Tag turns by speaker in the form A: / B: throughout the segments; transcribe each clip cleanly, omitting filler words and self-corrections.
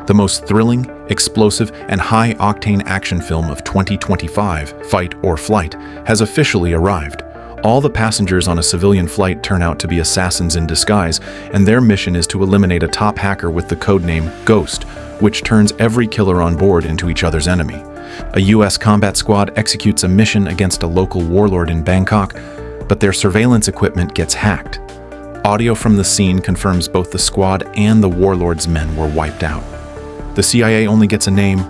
A: The most thrilling, explosive, and high-octane action film of 2025, Fight or Flight, has officially arrived. All the passengers on a civilian flight turn out to be assassins in disguise, and their mission is to eliminate a top hacker with the codename Ghost, which turns every killer on board into each other's enemy. A US combat squad executes a mission against a local warlord in Bangkok, but their surveillance equipment gets hacked. Audio from the scene confirms both the squad and the warlord's men were wiped out. The CIA only gets a name,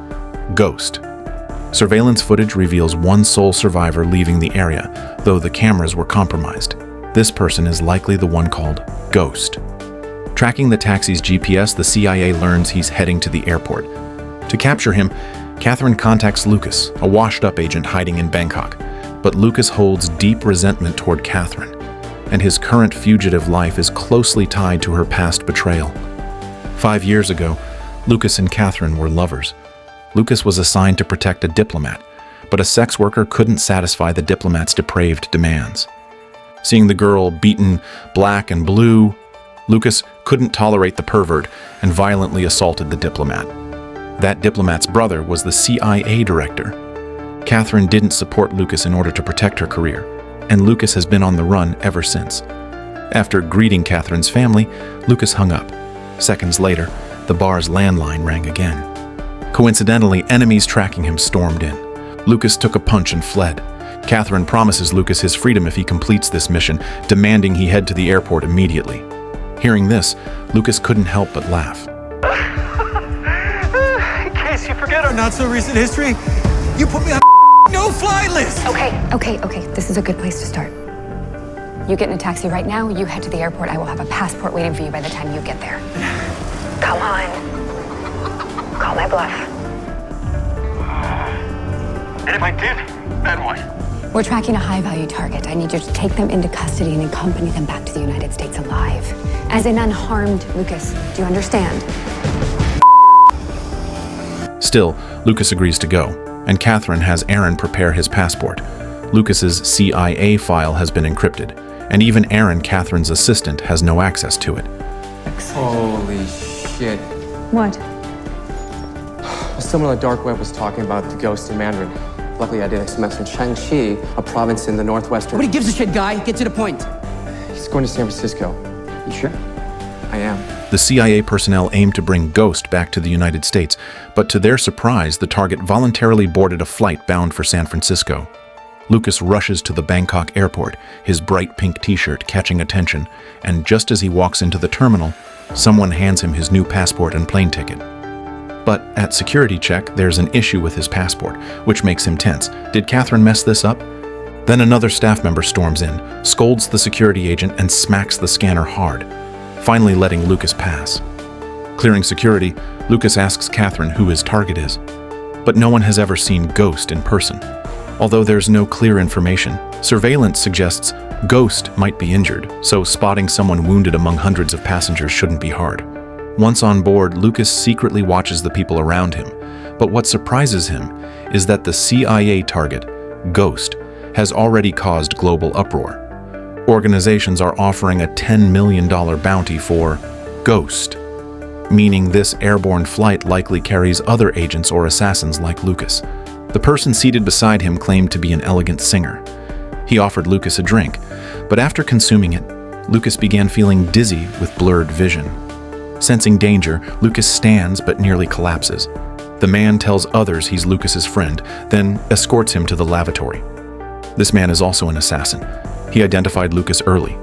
A: Ghost. Surveillance footage reveals one sole survivor leaving the area, though the cameras were compromised. This person is likely the one called Ghost. Tracking the taxi's GPS, the CIA learns he's heading to the airport. To capture him, Catherine contacts Lucas, a washed-up agent hiding in Bangkok. But Lucas holds deep resentment toward Catherine, and his current fugitive life is closely tied to her past betrayal. 5 years ago, Lucas and Catherine were lovers. Lucas was assigned to protect a diplomat, but a sex worker couldn't satisfy the diplomat's depraved demands. Seeing the girl beaten black and blue, Lucas couldn't tolerate the pervert and violently assaulted the diplomat. That diplomat's brother was the CIA director. Catherine didn't support Lucas in order to protect her career, and Lucas has been on the run ever since. After greeting Catherine's family, Lucas hung up. Seconds later, the bar's landline rang again. Coincidentally, enemies tracking him stormed in. Lucas took a punch and fled. Catherine promises Lucas his freedom if he completes this mission, demanding he head to the airport immediately. Hearing this, Lucas couldn't help but laugh.
B: In case you forget our not-so-recent history, you put me on no-fly list!
C: Okay. This is a good place to start. You get in a taxi right now, you head to the airport. I will have a passport waiting for you by the time you get there. Come on. Call my bluff.
B: And if I did, then what?
C: We're tracking a high-value target. I need you to take them into custody and accompany them back to the United States alive. As in unharmed, Lucas. Do you understand?
A: Still, Lucas agrees to go, and Catherine has Aaron prepare his passport. Lucas's CIA file has been encrypted, and even Aaron, Catherine's assistant, has no access to it.
D: Holy shit.
C: What?
D: Someone on the dark web was talking about the ghost in Mandarin. Luckily, I did a semester in Shanxi, a province in the northwestern...
E: Nobody gives a shit, guy. Get to the point.
D: He's going to San Francisco.
E: You sure?
D: I am.
A: The CIA personnel aim to bring Ghost back to the United States, but to their surprise, the target voluntarily boarded a flight bound for San Francisco. Lucas rushes to the Bangkok airport, his bright pink t-shirt catching attention, and just as he walks into the terminal, someone hands him his new passport and plane ticket. But at security check, there's an issue with his passport, which makes him tense. Did Catherine mess this up? Then another staff member storms in, scolds the security agent, and smacks the scanner hard, finally letting Lucas pass. Clearing security, Lucas asks Catherine who his target is. But no one has ever seen Ghost in person. Although there's no clear information, surveillance suggests Ghost might be injured, so spotting someone wounded among hundreds of passengers shouldn't be hard. Once on board, Lucas secretly watches the people around him. But what surprises him is that the CIA target, Ghost, has already caused global uproar. Organizations are offering a $10 million bounty for Ghost, meaning this airborne flight likely carries other agents or assassins like Lucas. The person seated beside him claimed to be an elegant singer. He offered Lucas a drink, but after consuming it, Lucas began feeling dizzy with blurred vision. Sensing danger, Lucas stands but nearly collapses. The man tells others he's Lucas's friend, then escorts him to the lavatory. This man is also an assassin. He identified Lucas early.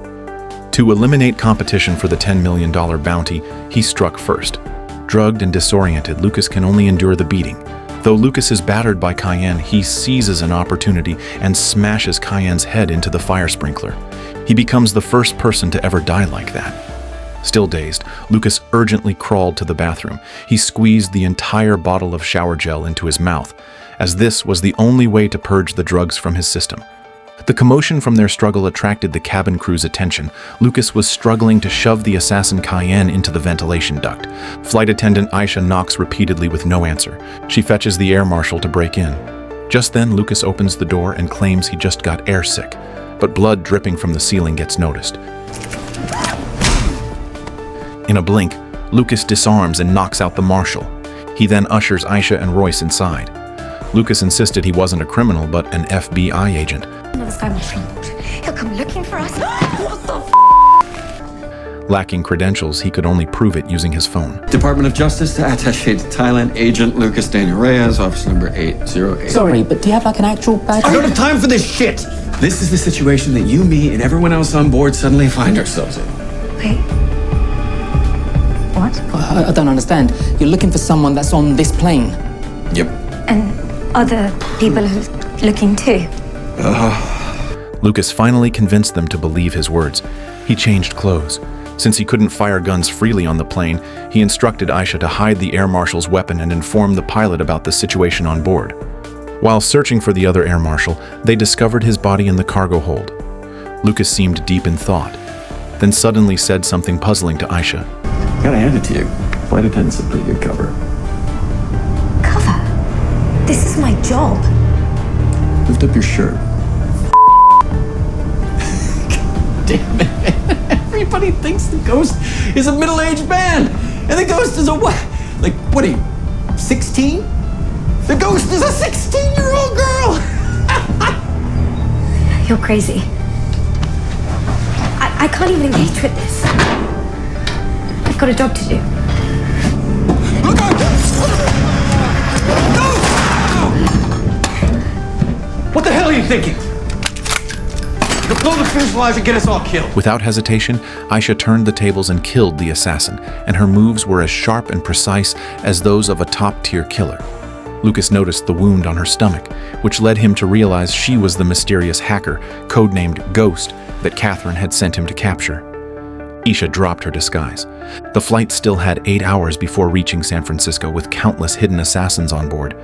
A: To eliminate competition for the $10 million bounty, he struck first. Drugged and disoriented, Lucas can only endure the beating. Though Lucas is battered by Cayenne, he seizes an opportunity and smashes Cayenne's head into the fire sprinkler. He becomes the first person to ever die like that. Still dazed, Lucas urgently crawled to the bathroom. He squeezed the entire bottle of shower gel into his mouth, as this was the only way to purge the drugs from his system. The commotion from their struggle attracted the cabin crew's attention. Lucas was struggling to shove the assassin Cayenne into the ventilation duct. Flight attendant Aisha knocks repeatedly with no answer. She fetches the air marshal to break in. Just then, Lucas opens the door and claims he just got airsick, but blood dripping from the ceiling gets noticed. In a blink, Lucas disarms and knocks out the marshal. He then ushers Aisha and Royce inside. Lucas insisted he wasn't a criminal, but an FBI agent.
C: This guy must He'll come looking for us. What the
A: Lacking credentials, he could only prove it using his phone.
B: Department of Justice to Attaché to Thailand, Agent Lucas Daniel Reyes, office number 808.
E: Sorry, but do you have like an actual badge?
B: I don't have time for this shit! This is the situation that you, me, and everyone else on board suddenly find ourselves in.
C: Wait. What?
E: I don't understand. You're looking for someone that's on this plane.
B: Yep.
C: And other people who are looking too.
A: Lucas finally convinced them to believe his words. He changed clothes. Since he couldn't fire guns freely on the plane, he instructed Aisha to hide the air marshal's weapon and inform the pilot about the situation on board. While searching for the other air marshal, they discovered his body in the cargo hold. Lucas seemed deep in thought, then suddenly said something puzzling to Aisha.
B: Gotta hand it to you. Flight attendant's a pretty good cover.
C: Cover? This is my job.
B: Lift up your shirt.
E: Damn it. Everybody thinks the Ghost
B: Is a middle-aged man! And the ghost is a what? Like, what are you, 16? The ghost is a 16-year-old girl!
C: You're crazy. I can't even engage with this. I've got a job to do.
B: Look out! No! What the hell are you thinking? You'll blow the fuselage and get us all killed.
A: Without hesitation, Aisha turned the tables and killed the assassin, and her moves were as sharp and precise as those of a top-tier killer. Lucas noticed the wound on her stomach, which led him to realize she was the mysterious hacker, codenamed Ghost, that Catherine had sent him to capture. Aisha dropped her disguise. The flight still had 8 hours before reaching San Francisco with countless hidden assassins on board.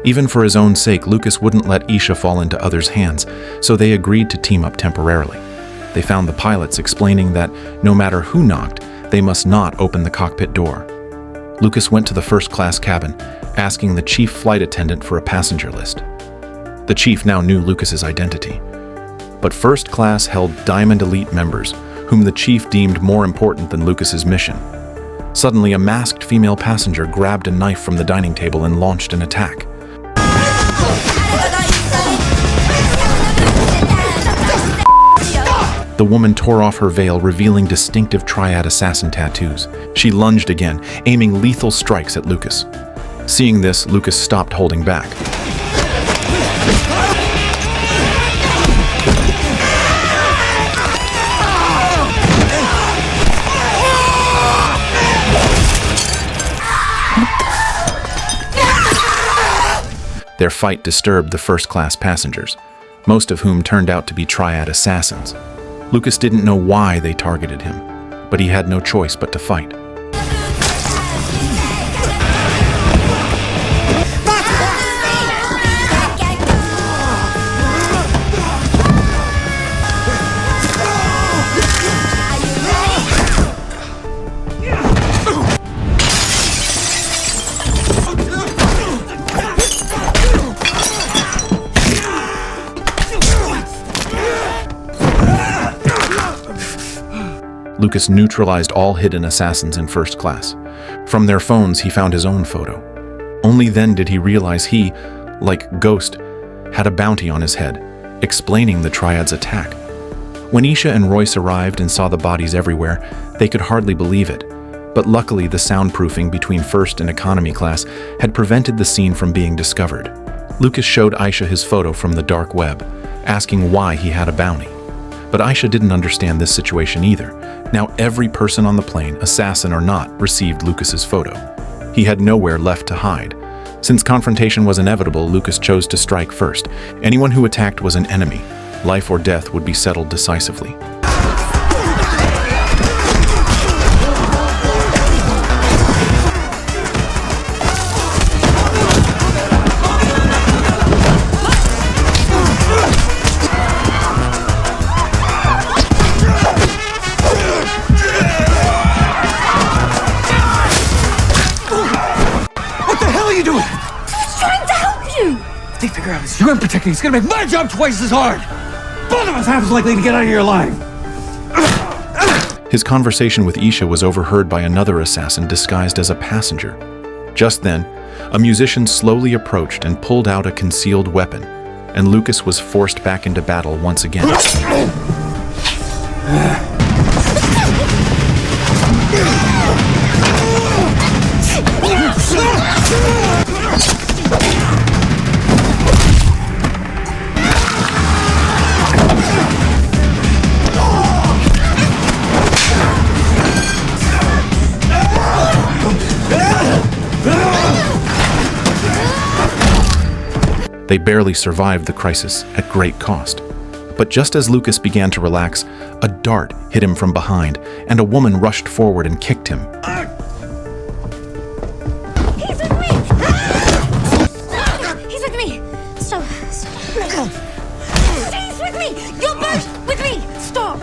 A: Even for his own sake, Lucas wouldn't let Aisha fall into others' hands, so they agreed to team up temporarily. They found the pilots explaining that no matter who knocked, they must not open the cockpit door. Lucas went to the first-class cabin, asking the chief flight attendant for a passenger list. The chief now knew Lucas's identity. But first class held Diamond Elite members, whom the chief deemed more important than Lucas's mission. Suddenly, a masked female passenger grabbed a knife from the dining table and launched an attack. The woman tore off her veil, revealing distinctive Triad assassin tattoos. She lunged again, aiming lethal strikes at Lucas. Seeing this, Lucas stopped holding back. Their fight disturbed the first-class passengers, most of whom turned out to be Triad assassins. Lucas didn't know why they targeted him, but he had no choice but to fight. Lucas neutralized all hidden assassins in first class. From their phones, he found his own photo. Only then did he realize he, like Ghost, had a bounty on his head, explaining the Triad's attack. When Aisha and Royce arrived and saw the bodies everywhere, they could hardly believe it. But luckily, the soundproofing between first and economy class had prevented the scene from being discovered. Lucas showed Aisha his photo from the dark web, asking why he had a bounty. But Aisha didn't understand this situation either. Now every person on the plane, assassin or not, received Lucas's photo. He had nowhere left to hide. Since confrontation was inevitable, Lucas chose to strike first. Anyone who attacked was an enemy. Life or death would be settled decisively.
B: They figure out it's you I'm protecting. It's gonna make my job twice as hard. Both of us half as likely to get out of here alive.
A: His conversation with Aisha was overheard by another assassin disguised as a passenger. Just then, A musician slowly approached and pulled out a concealed weapon, and Lucas was forced back into battle once again. They barely survived the crisis at great cost. But just as Lucas began to relax, a dart hit him from behind, and a woman rushed forward and kicked him.
F: He's with me! He's with me! Stop. He's with me! You're both with me! Stop!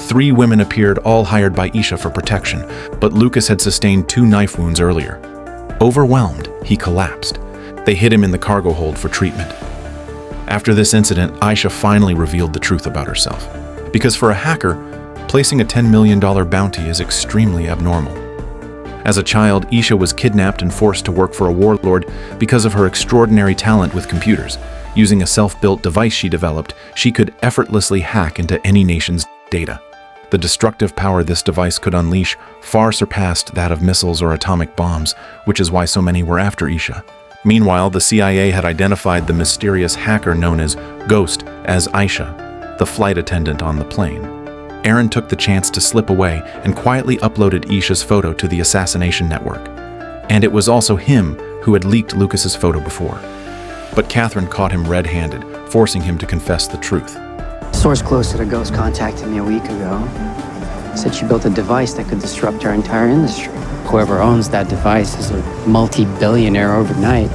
A: 3 women appeared, all hired by Isha for protection, but Lucas had sustained 2 knife wounds earlier. Overwhelmed, he collapsed. They hid him in the cargo hold for treatment. After this incident, Aisha finally revealed the truth about herself. Because for a hacker, placing a $10 million bounty is extremely abnormal. As a child, Isha was kidnapped and forced to work for a warlord because of her extraordinary talent with computers. Using a self-built device she developed, she could effortlessly hack into any nation's data. The destructive power this device could unleash far surpassed that of missiles or atomic bombs, which is why so many were after Isha. Meanwhile, the CIA had identified the mysterious hacker known as Ghost as Aisha, the flight attendant on the plane. Aaron took the chance to slip away and quietly uploaded Isha's photo to the assassination network. And it was also him who had leaked Lucas's photo before. But Catherine caught him red-handed, forcing him to confess the truth.
G: A source close to the Ghost contacted me a week ago. Said she built a device that could disrupt our entire industry. Whoever owns that device is a multi-billionaire overnight.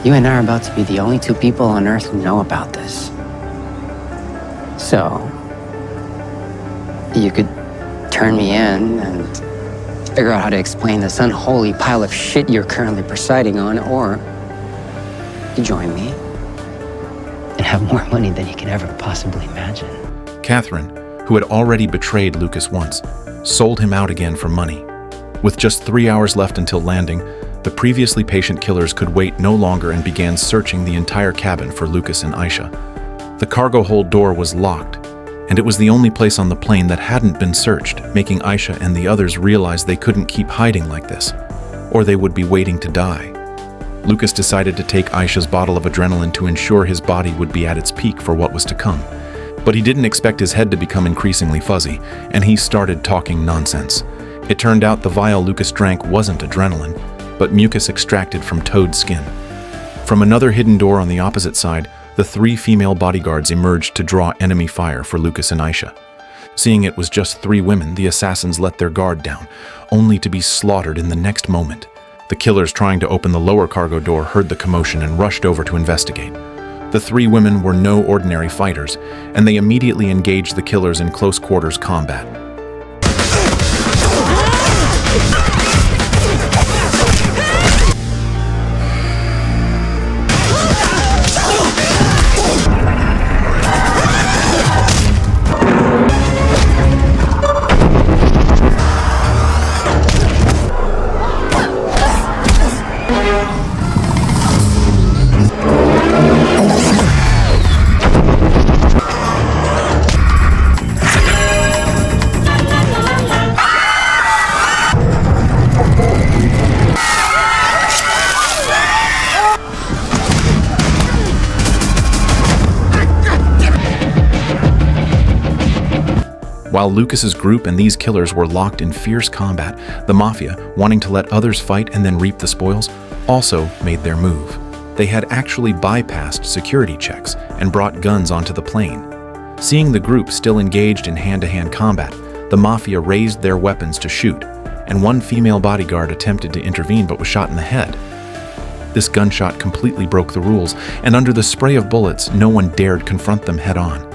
G: You and I are about to be the only 2 people on Earth who know about this. So, you could turn me in and figure out how to explain this unholy pile of shit you're currently presiding on, or you could join me and have more money than you can ever possibly imagine.
A: Catherine, who had already betrayed Lucas once, sold him out again for money. With just 3 hours left until landing, the previously patient killers could wait no longer and began searching the entire cabin for Lucas and Aisha. The cargo hold door was locked, and it was the only place on the plane that hadn't been searched, making Aisha and the others realize they couldn't keep hiding like this, or they would be waiting to die. Lucas decided to take Aisha's bottle of adrenaline to ensure his body would be at its peak for what was to come. But he didn't expect his head to become increasingly fuzzy, and he started talking nonsense. It turned out the vial Lucas drank wasn't adrenaline, but mucus extracted from toad skin. From another hidden door on the opposite side, the 3 female bodyguards emerged to draw enemy fire for Lucas and Aisha. Seeing it was just 3 women, the assassins let their guard down, only to be slaughtered in the next moment. The killers trying to open the lower cargo door heard the commotion and rushed over to investigate. The 3 women were no ordinary fighters, and they immediately engaged the killers in close quarters combat. While Lucas's group and these killers were locked in fierce combat, the Mafia, wanting to let others fight and then reap the spoils, also made their move. They had actually bypassed security checks and brought guns onto the plane. Seeing the group still engaged in hand-to-hand combat, the Mafia raised their weapons to shoot, and one female bodyguard attempted to intervene but was shot in the head. This gunshot completely broke the rules, and under the spray of bullets, no one dared confront them head-on.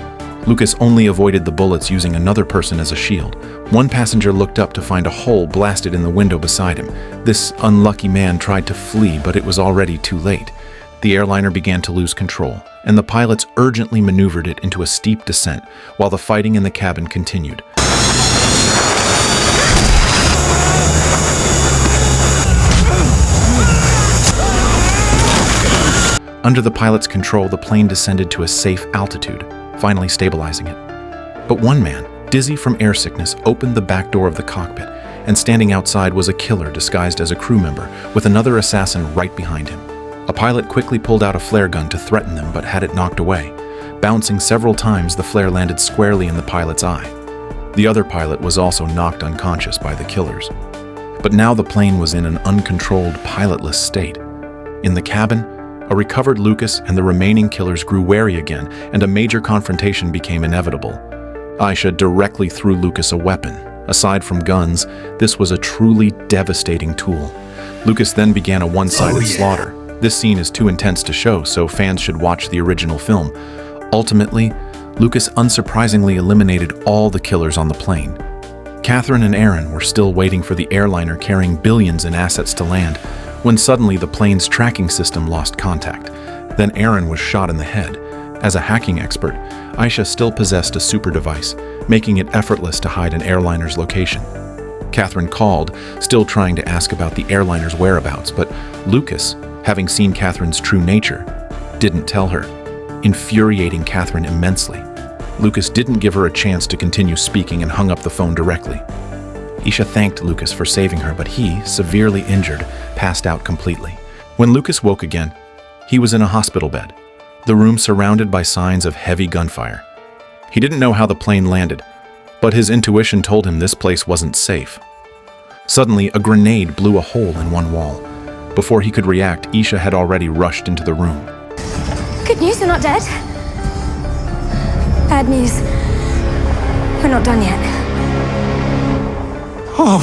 A: Lucas only avoided the bullets using another person as a shield. One passenger looked up to find a hole blasted in the window beside him. This unlucky man tried to flee, but it was already too late. The airliner began to lose control, and the pilots urgently maneuvered it into a steep descent, while the fighting in the cabin continued. Under the pilot's control, the plane descended to a safe altitude, finally stabilizing it. But one man, dizzy from air sickness, opened the back door of the cockpit, and standing outside was a killer disguised as a crew member, with another assassin right behind him. A pilot quickly pulled out a flare gun to threaten them, but had it knocked away. Bouncing several times, the flare landed squarely in the pilot's eye. The other pilot was also knocked unconscious by the killers. But now the plane was in an uncontrolled, pilotless state. In the cabin, a recovered Lucas and the remaining killers grew wary again, and a major confrontation became inevitable. Aisha directly threw Lucas a weapon. Aside from guns, this was a truly devastating tool. Lucas then began a one-sided slaughter. This scene is too intense to show, so fans should watch the original film. Ultimately, Lucas unsurprisingly eliminated all the killers on the plane. Catherine and Aaron were still waiting for the airliner carrying billions in assets to land, when suddenly the plane's tracking system lost contact. Then Aaron was shot in the head. As a hacking expert, Aisha still possessed a super device, making it effortless to hide an airliner's location. Catherine called, still trying to ask about the airliner's whereabouts, but Lucas, having seen Catherine's true nature, didn't tell her, infuriating Catherine immensely. Lucas didn't give her a chance to continue speaking and hung up the phone directly. Aisha thanked Lucas for saving her, but he, severely injured, passed out completely. When Lucas woke again, he was in a hospital bed, the room surrounded by signs of heavy gunfire. He didn't know how the plane landed, but his intuition told him this place wasn't safe. Suddenly, a grenade blew a hole in one wall. Before he could react, Aisha had already rushed into the room.
F: Good news, you're not dead. Bad news. We're not done yet.
B: Oh,